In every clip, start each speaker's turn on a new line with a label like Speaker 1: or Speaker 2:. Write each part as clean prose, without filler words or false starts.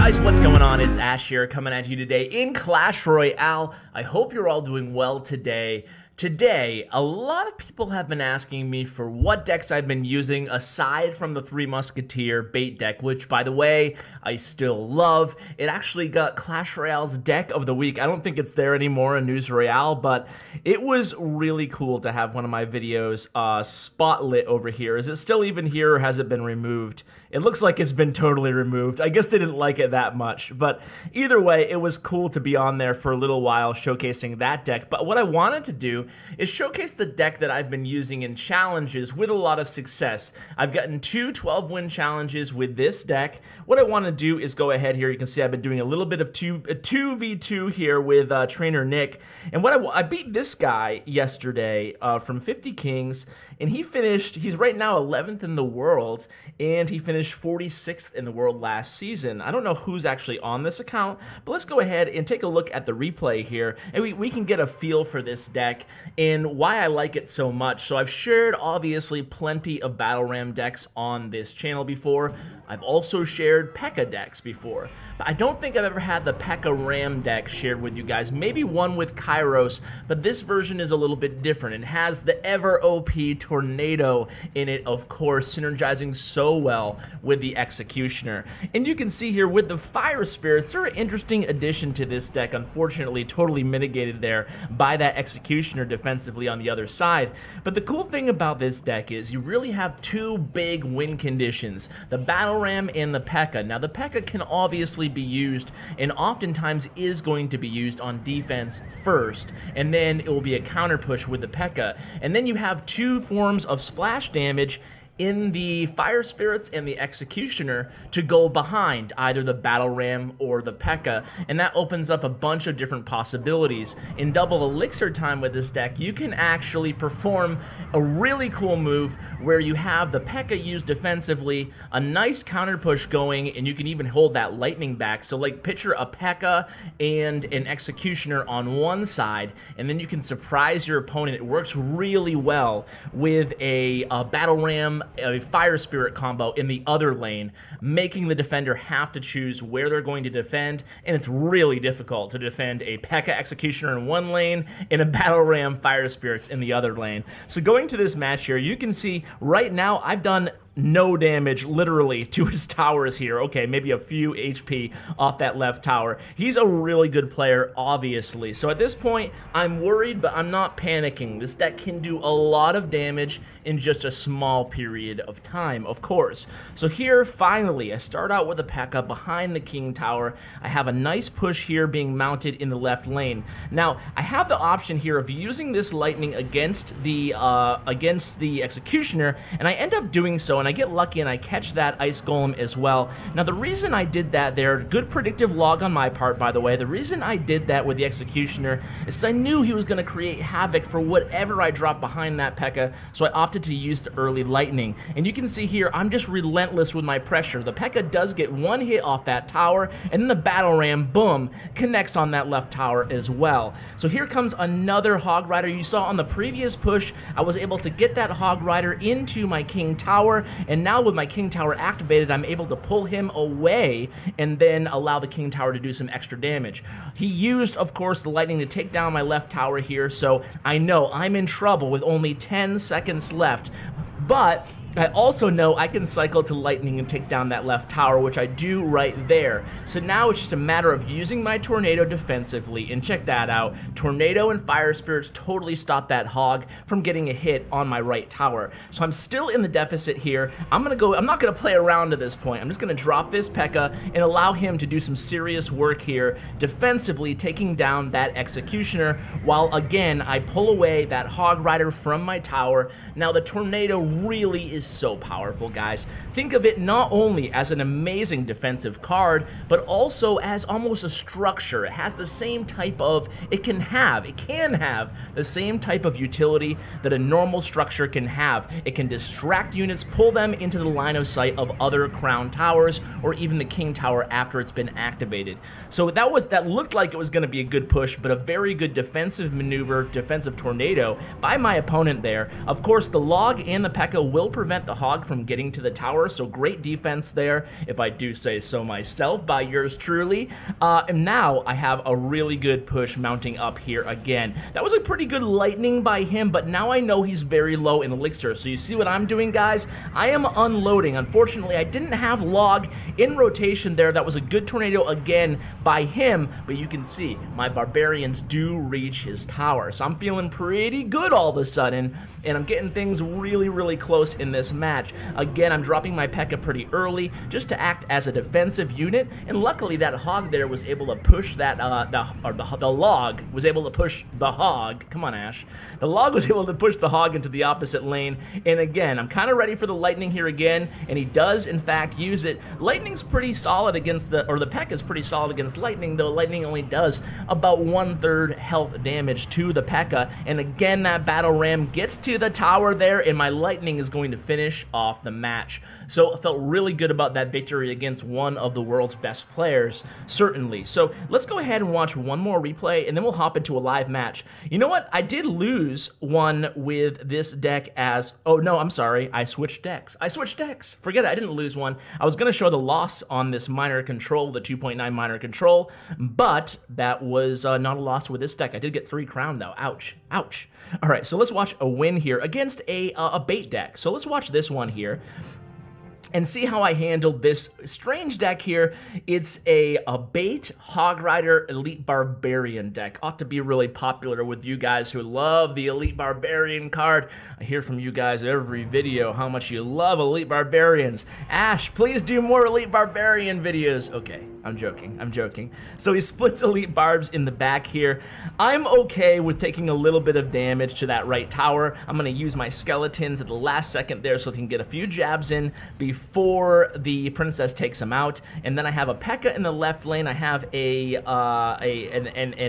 Speaker 1: guys, what's going on? It's Ash here coming at you today in Clash Royale. I hope you're all doing well today. Today, a lot of people have been asking me for what decks I've been using aside from the Three Musketeer bait deck, which, by the way, I still love. It actually got Clash Royale's deck of the week. I don't think it's there anymore in News Royale, but it was really cool to have one of my videos spotlit over here. Is it still even here or has it been removed? It looks like it's been totally removed. I guess they didn't like it that much, but either way, it was cool to be on there for a little while showcasing that deck. But what I wanted to do is showcase the deck that I've been using in challenges with a lot of success. I've gotten 2 12-win challenges with this deck. What I want to do is go ahead here. You can see I've been doing a little bit of 2v2 here with Trainer Nick. And what I beat this guy yesterday from 50 Kings, and he's right now 11th in the world, and he finished 46th in the world last season. I don't know who's actually on this account, but let's go ahead and take a look at the replay here, and we can get a feel for this deck and why I like it so much. So I've shared, obviously, plenty of Battle Ram decks on this channel before. I've also shared PEKKA decks before, but I don't think I've ever had the PEKKA Ram deck shared with you guys. Maybe one with Kairos, but this version is a little bit different. It has the ever OP Tornado in it, of course, synergizing so well with the Executioner. And you can see here with the Fire Spirits, they're an interesting addition to this deck. Unfortunately, totally mitigated there by that Executioner defensively on the other side. But the cool thing about this deck is you really have 2 big win conditions, the Battle Ram and the PEKKA. Now the PEKKA can obviously be used, and oftentimes is going to be used on defense first, and then it will be a counter push with the PEKKA. And then you have 2 forms of splash damage in the Fire Spirits and the Executioner to go behind either the Battle Ram or the PEKKA, and that opens up a bunch of different possibilities. In double elixir time with this deck, you can actually perform a really cool move where you have the PEKKA used defensively, a nice counter push going, and you can even hold that lightning back. So like picture a PEKKA and an Executioner on one side, and then you can surprise your opponent. It works really well with a Battle Ram, a Fire Spirit combo in the other lane, making the defender have to choose where they're going to defend, and it's really difficult to defend a PEKKA Executioner in one lane and a Battle Ram Fire Spirits in the other lane. So going to this match here, you can see right now I've done no damage literally to his towers here. Okay, maybe a few HP off that left tower. He's a really good player, obviously. So at this point, I'm worried, but I'm not panicking. This deck can do a lot of damage in just a small period of time, of course. So here, finally, I start out with a PEKKA behind the King Tower. I have a nice push here being mounted in the left lane. Now, I have the option here of using this lightning against the Executioner, and I end up doing so, and I get lucky and I catch that Ice Golem as well. Now the reason I did that there, good predictive log on my part, by the way, the reason I did that with the Executioner is because I knew he was going to create havoc for whatever I dropped behind that PEKKA, so I opted to use the early lightning. And you can see here, I'm just relentless with my pressure. The PEKKA does get 1 hit off that tower, and then the Battle Ram, boom, connects on that left tower as well. So here comes another Hog Rider. You saw on the previous push, I was able to get that Hog Rider into my King Tower, and now with my King Tower activated, I'm able to pull him away and then allow the King Tower to do some extra damage. He used, of course, the lightning to take down my left tower here, so I know I'm in trouble with only 10 seconds left. But I also know I can cycle to lightning and take down that left tower, which I do right there. So now it's just a matter of using my Tornado defensively, and check that out. Tornado and Fire Spirits totally stop that Hog from getting a hit on my right tower. So I'm still in the deficit here. I'm not gonna play around at this point. I'm just gonna drop this PEKKA and allow him to do some serious work here, defensively taking down that Executioner, while again, I pull away that Hog Rider from my tower. Now the Tornado really is so powerful, guys. Think of it not only as an amazing defensive card, but also as almost a structure. It has the same type of, it can have the same type of utility that a normal structure can have. It can distract units, pull them into the line of sight of other crown towers, or even the King Tower after it's been activated. So that looked like it was going to be a good push, but a very good defensive maneuver, defensive Tornado by my opponent there. Of course, the log and the PEKKA will prevent prevent the hog from getting to the tower, so great defense there, if I do say so myself, by yours truly. And now I have a really good push mounting up here again. That was a pretty good lightning by him, but now I know he's very low in elixir. So you see what I'm doing, guys? I am unloading. Unfortunately, I didn't have log in rotation there. That was a good tornado again by him, but you can see my barbarians do reach his tower. So I'm feeling pretty good all of a sudden, and I'm getting things really, really close in this match. Again, I'm dropping my P.E.K.K.A pretty early just to act as a defensive unit, and luckily that hog there was able to push that, the log was able to push the hog. Come on, Ash. The log was able to push the hog into the opposite lane, and again, I'm kind of ready for the lightning here again, and he does in fact use it. Lightning's pretty solid against the P.E.K.K.A is pretty solid against lightning, though lightning only does about 1/3 health damage to the P.E.K.K.A, and again, that battle ram gets to the tower there, and my lightning is going to finish off the match. So I felt really good about that victory against one of the world's best players, certainly. So let's go ahead and watch one more replay, and then we'll hop into a live match. You know what? I did lose one with this deck as, oh no, I'm sorry, I switched decks. Forget it, I didn't lose one. I was gonna show the loss on this minor control, the 2.9 minor control, but that was not a loss with this deck. I did get 3 crown though, ouch, ouch. All right, so let's watch a win here against a bait deck. So let's watch this one here and see how I handled this strange deck here. It's a bait Hog Rider Elite Barbarian deck. Ought to be really popular with you guys who love the Elite Barbarian card. I hear from you guys every video how much you love Elite Barbarians. Ash, please do more Elite Barbarian videos. Okay, I'm joking. So he splits Elite Barbs in the back here. I'm okay with taking a little bit of damage to that right tower. I'm gonna use my skeletons at the last second there so they can get a few jabs in before the princess takes him out. And then I have a P.E.K.K.A in the left lane. I have an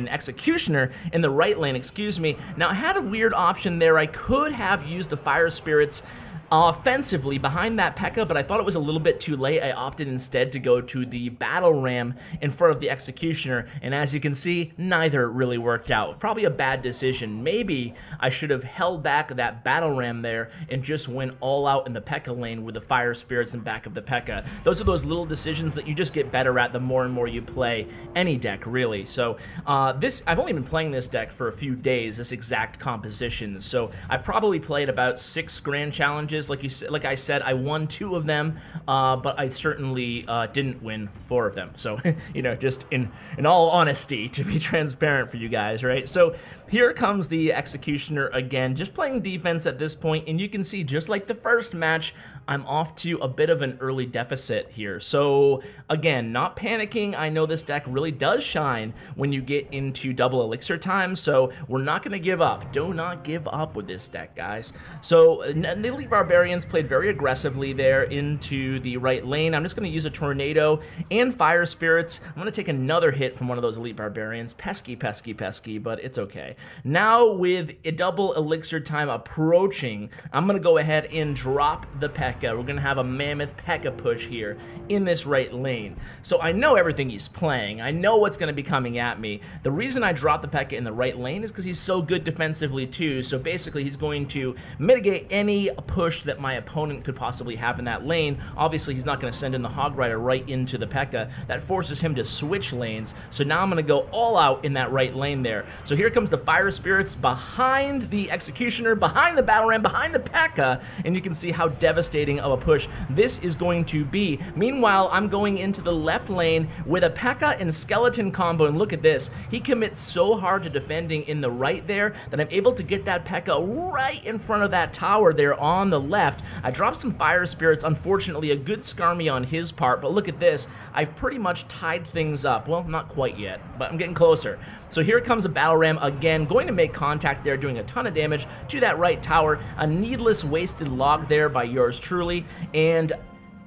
Speaker 1: executioner in the right lane, excuse me. Now I had a weird option there. I could have used the fire spirits offensively behind that P.E.K.K.A, but I thought it was a little bit too late. I opted instead to go to the battle ram in front of the executioner, and as you can see, neither really worked out. Probably a bad decision. Maybe I should have held back that battle ram there and just went all out in the P.E.K.K.A lane with the fire spirits in back of the P.E.K.K.A. Those are those little decisions that you just get better at the more and more you play any deck, really. So I've only been playing this deck for a few days, this exact composition, so I probably played about 6 grand challenges. Like I said, I won 2 of them, but I certainly didn't win 4 of them. So, you know, just in all honesty, to be transparent for you guys, right? So here comes the executioner again, just playing defense at this point, and you can see, just like the first match, I'm off to a bit of an early deficit here. So again, not panicking. I know this deck really does shine when you get into double elixir time, so we're not going to give up. Do not give up with this deck, guys. So the Elite Barbarians played very aggressively there into the right lane. I'm just going to use a tornado and fire spirits. I'm going to take another hit from one of those Elite Barbarians. Pesky, but it's okay. Now with a double elixir time approaching, I'm going to go ahead and drop the P.E.K.K.A. We're going to have a mammoth P.E.K.K.A push here in this right lane. So I know everything he's playing. I know what's going to be coming at me. The reason I dropped the P.E.K.K.A in the right lane is because he's so good defensively too. So basically he's going to mitigate any push that my opponent could possibly have in that lane. Obviously he's not going to send in the Hog Rider right into the P.E.K.K.A. That forces him to switch lanes. So now I'm going to go all out in that right lane there. So here comes the fire spirits behind the executioner, behind the battle ram, behind the P.E.K.K.A, and you can see how devastating of a push this is going to be. Meanwhile, I'm going into the left lane with a P.E.K.K.A and skeleton combo, and look at this. He commits so hard to defending in the right there that I'm able to get that P.E.K.K.A right in front of that tower there on the left. I dropped some fire spirits, unfortunately a good skarmy on his part, but look at this. I've pretty much tied things up. Well, not quite yet, but I'm getting closer. So here comes a battle ram again, going to make contact there, doing a ton of damage to that right tower. A needless wasted log there by yours truly, and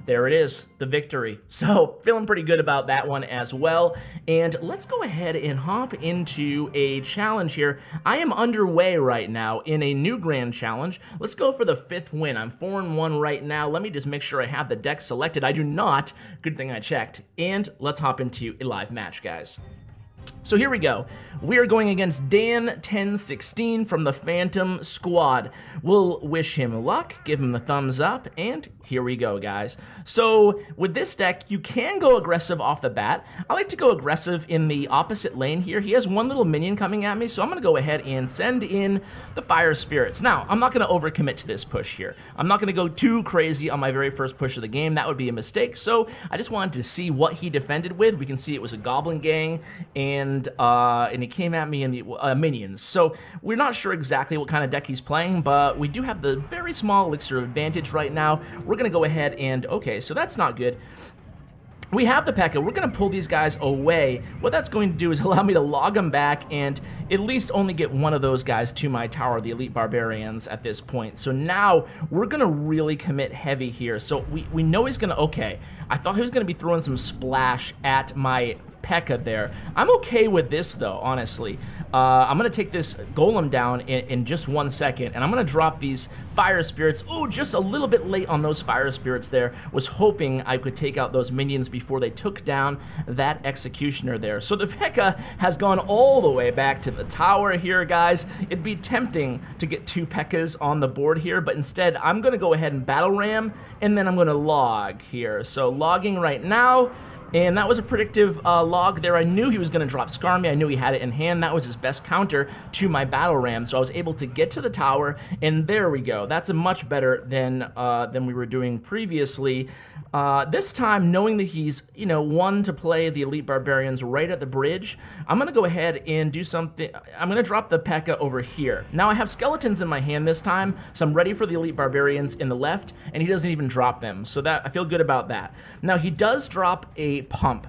Speaker 1: there it is, the victory. So feeling pretty good about that one as well. And let's go ahead and hop into a challenge here. I am underway right now in a new grand challenge. Let's go for the 5th win. I'm 4-1 right now. Let me just make sure I have the deck selected. I do not. Good thing I checked. And let's hop into a live match, guys. So here we go. We are going against Dan 1016 from the Phantom Squad. We'll wish him luck, give him the thumbs up, and here we go, guys. So with this deck, you can go aggressive off the bat. I like to go aggressive in the opposite lane here. He has one little minion coming at me, so I'm going to go ahead and send in the Fire Spirits. Now, I'm not going to overcommit to this push here. I'm not going to go too crazy on my very first push of the game. That would be a mistake, so I just wanted to see what he defended with. We can see it was a Goblin Gang, and he came at me in the minions. So we're not sure exactly what kind of deck he's playing, but we do have the very small elixir of advantage right now. We're gonna go ahead and, okay, so that's not good. We have the P.E.K.K.A. We're going to pull these guys away. What that's going to do is allow me to log them back and at least only get one of those guys to my tower, the Elite Barbarians, at this point. So now we're going to really commit heavy here. So we know he's going to, okay, I thought he was going to be throwing some splash at my P.E.K.K.A. there. I'm okay with this though, honestly. I'm gonna take this golem down in just 1 second, and I'm gonna drop these Fire Spirits. Oh, just a little bit late on those Fire Spirits there. Was hoping I could take out those minions before they took down that Executioner there. So the P.E.K.K.A. has gone all the way back to the tower here, guys. It'd be tempting to get 2 P.E.K.K.A.s on the board here, but instead I'm gonna go ahead and battle ram, and then I'm gonna log here. So logging right now. And that was a predictive log there. I knew he was going to drop Scar me. I knew he had it in hand. That was his best counter to my battle ram. So I was able to get to the tower, and there we go. That's a much better than we were doing previously. This time, knowing that he's, you know, one to play the Elite Barbarians right at the bridge, I'm going to go ahead and do something. I'm going to drop the P.E.K.K.A. over here. Now I have skeletons in my hand this time, so I'm ready for the Elite Barbarians in the left, and he doesn't even drop them. So that I feel good about that. Now he does drop a pump.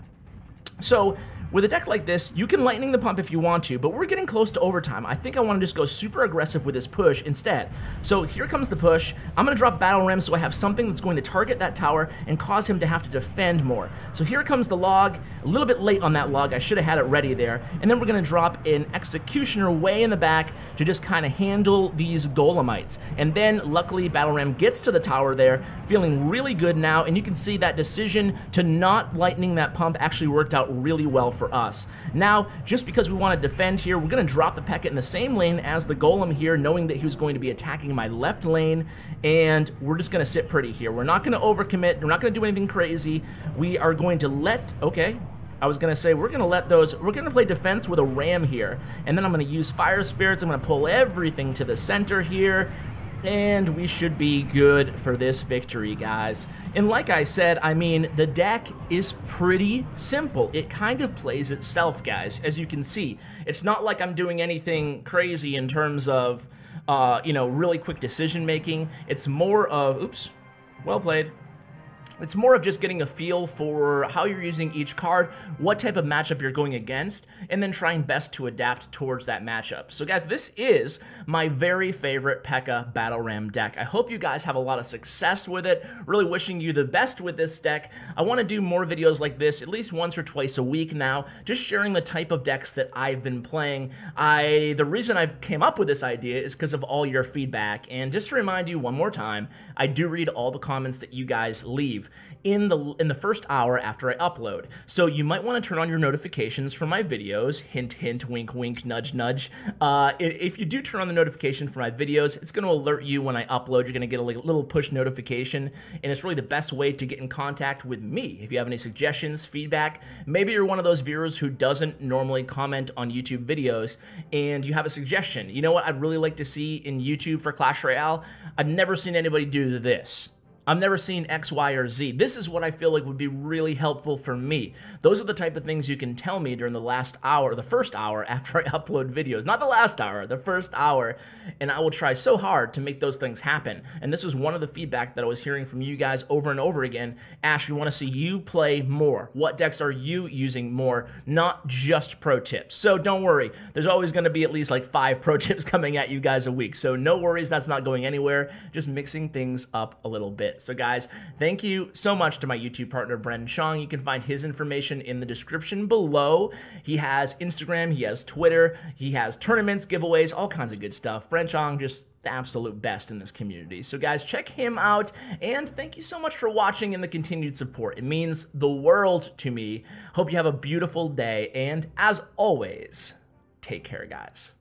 Speaker 1: So with a deck like this, you can lightning the pump if you want to, but we're getting close to overtime. I think I want to just go super aggressive with this push instead. So here comes the push. I'm going to drop Battle Ram so I have something that's going to target that tower and cause him to have to defend more. So here comes the log. A little bit late on that log. I should have had it ready there. And then we're going to drop an Executioner way in the back to just kind of handle these Golemites. And then luckily Battle Ram gets to the tower there, feeling really good now. And you can see that decision to not lightning that pump actually worked out really well for us. Now, just because we want to defend here, we're going to drop the P.E.K.K.A. in the same lane as the Golem here, knowing that he was going to be attacking my left lane, and we're just going to sit pretty here. We're not going to overcommit. We're not going to do anything crazy. We are going to let, okay, I was going to say, we're going to let those, we're going to play defense with a ram here, and then I'm going to use Fire Spirits. I'm going to pull everything to the center here, and we should be good for this victory, guys. And like I said, I mean, the deck is pretty simple. It kind of plays itself, guys, as you can see. It's not like I'm doing anything crazy in terms of, you know, really quick decision making. It's more of, oops, well played. It's more of just getting a feel for how you're using each card, what type of matchup you're going against, and then trying best to adapt towards that matchup. So guys, this is my very favorite P.E.K.K.A. Battle Ram deck. I hope you guys have a lot of success with it. Really wishing you the best with this deck. I want to do more videos like this at least once or twice a week now, just sharing the type of decks that I've been playing. The reason I came up with this idea is because of all your feedback. And just to remind you one more time, I do read all the comments that you guys leave in the first hour after I upload. So you might want to turn on your notifications for my videos. Hint, hint, wink, wink, nudge, nudge. If you do turn on the notification for my videos, it's going to alert you when I upload. You're going to get a little push notification, and it's really the best way to get in contact with me. If you have any suggestions, feedback, maybe you're one of those viewers who doesn't normally comment on YouTube videos, and you have a suggestion. You know what I'd really like to see in YouTube for Clash Royale? I've never seen anybody do this. I've never seen X, Y, or Z. This is what I feel like would be really helpful for me. Those are the type of things you can tell me during the last hour, the first hour after I upload videos. Not the last hour, the first hour. And I will try so hard to make those things happen. And this is one of the feedback that I was hearing from you guys over and over again. Ash, we want to see you play more. What decks are you using more? Not just pro tips. So don't worry. There's always going to be at least like 5 pro tips coming at you guys a week. So no worries, that's not going anywhere. Just mixing things up a little bit. it. So guys, thank you so much to my YouTube partner, Bren Chong. You can find his information in the description below. He has Instagram, he has Twitter, he has tournaments, giveaways, all kinds of good stuff. Bren Chong, just the absolute best in this community. So guys, check him out, and thank you so much for watching and the continued support. It means the world to me. Hope you have a beautiful day, and as always, take care, guys.